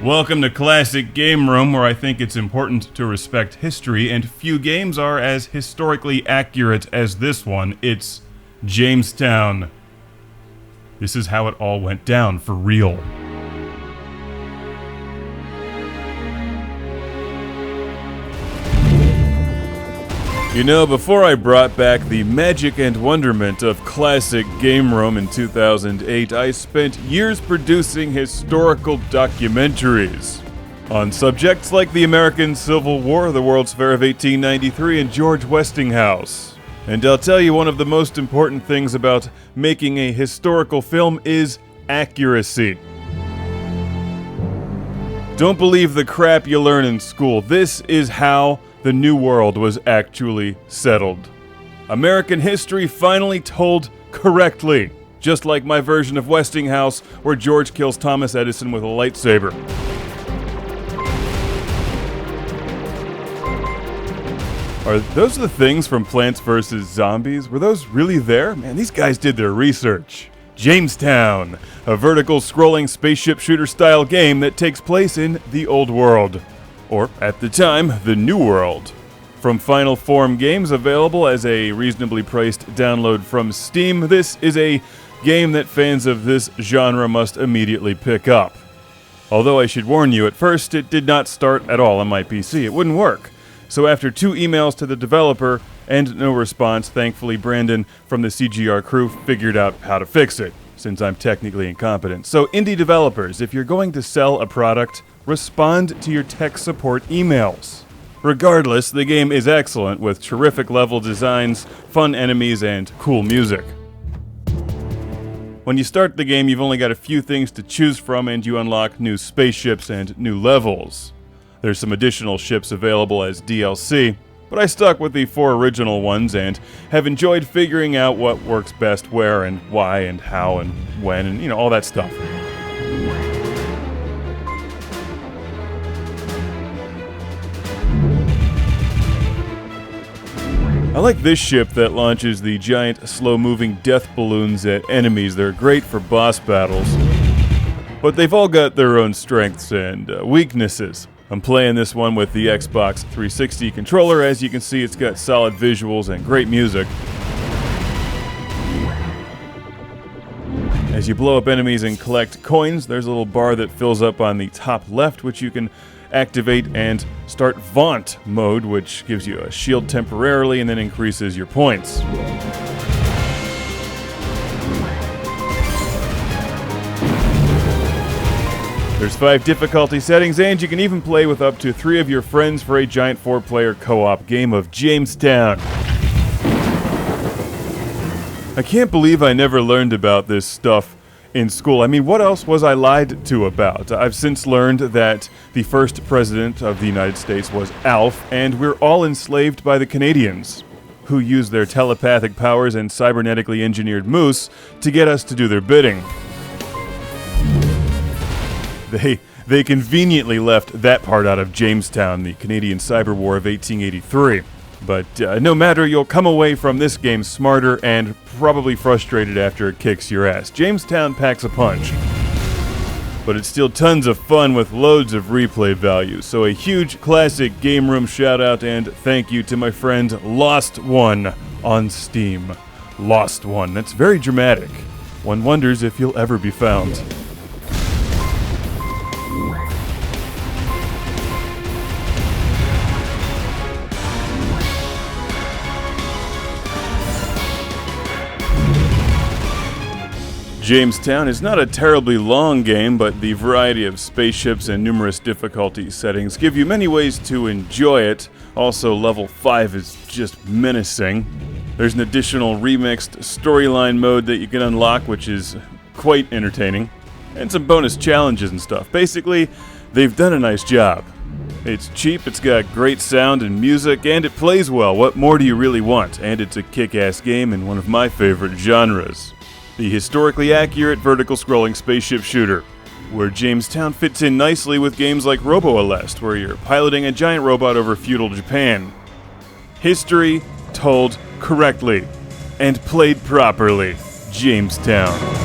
Welcome to Classic Game Room, where I think it's important to respect history, and few games are as historically accurate as this one. It's Jamestown. This is how it all went down, for real. You know, before I brought back the magic and wonderment of Classic Game Room in 2008, I spent years producing historical documentaries on subjects like the American Civil War, the World's Fair of 1893, and George Westinghouse. And I'll tell you, one of the most important things about making a historical film is accuracy. Don't believe the crap you learn in school. This is how the New World was actually settled. American history finally told correctly, just like my version of Westinghouse, where George kills Thomas Edison with a lightsaber. Are those the things from Plants vs. Zombies? Were those really there? Man, these guys did their research. Jamestown, a vertical scrolling spaceship shooter style game that takes place in the Old World. Or, at the time, the New World. From Final Form Games, available as a reasonably priced download from Steam, this is a game that fans of this genre must immediately pick up. Although I should warn you, at first it did not start at all on my PC. It wouldn't work. So after 2 emails to the developer and no response, thankfully Brandon from the CGR crew figured out how to fix it, since I'm technically incompetent. So indie developers, if you're going to sell a product, respond to your tech support emails. Regardless, the game is excellent, with terrific level designs, fun enemies, and cool music. When you start the game, you've only got a few things to choose from, and you unlock new spaceships and new levels. There's some additional ships available as DLC, but I stuck with the 4 original ones and have enjoyed figuring out what works best where and why and how and when and, all that stuff. I like this ship that launches the giant, slow-moving death balloons at enemies. They're great for boss battles, but they've all got their own strengths and weaknesses. I'm playing this one with the Xbox 360 controller. As you can see, it's got solid visuals and great music. As you blow up enemies and collect coins, there's a little bar that fills up on the top left, which you can activate and start Vaunt mode, which gives you a shield temporarily and then increases your points. There's 5 difficulty settings, and you can even play with up to 3 of your friends for a giant 4-player co-op game of Jamestown. I can't believe I never learned about this stuff in school. I mean, what else was I lied to about? I've since learned that the first president of the United States was Alf, and we're all enslaved by the Canadians, who use their telepathic powers and cybernetically engineered moose to get us to do their bidding. They conveniently left that part out of Jamestown, the Canadian Cyber War of 1883. But no matter, you'll come away from this game smarter and probably frustrated after it kicks your ass. Jamestown packs a punch, but it's still tons of fun with loads of replay value. So a huge Classic Game Room shout out and thank you to my friend Lost One on Steam. Lost One, that's very dramatic. One wonders if you'll ever be found. Jamestown is not a terribly long game, but the variety of spaceships and numerous difficulty settings give you many ways to enjoy it. Also, level 5 is just menacing. There's an additional remixed storyline mode that you can unlock, which is quite entertaining, and some bonus challenges and stuff. Basically, they've done a nice job. It's cheap, it's got great sound and music, and it plays well. What more do you really want? And it's a kick-ass game in one of my favorite genres. The historically accurate vertical scrolling spaceship shooter, where Jamestown fits in nicely with games like Robo-Aleste, where you're piloting a giant robot over feudal Japan. History told correctly and played properly. Jamestown.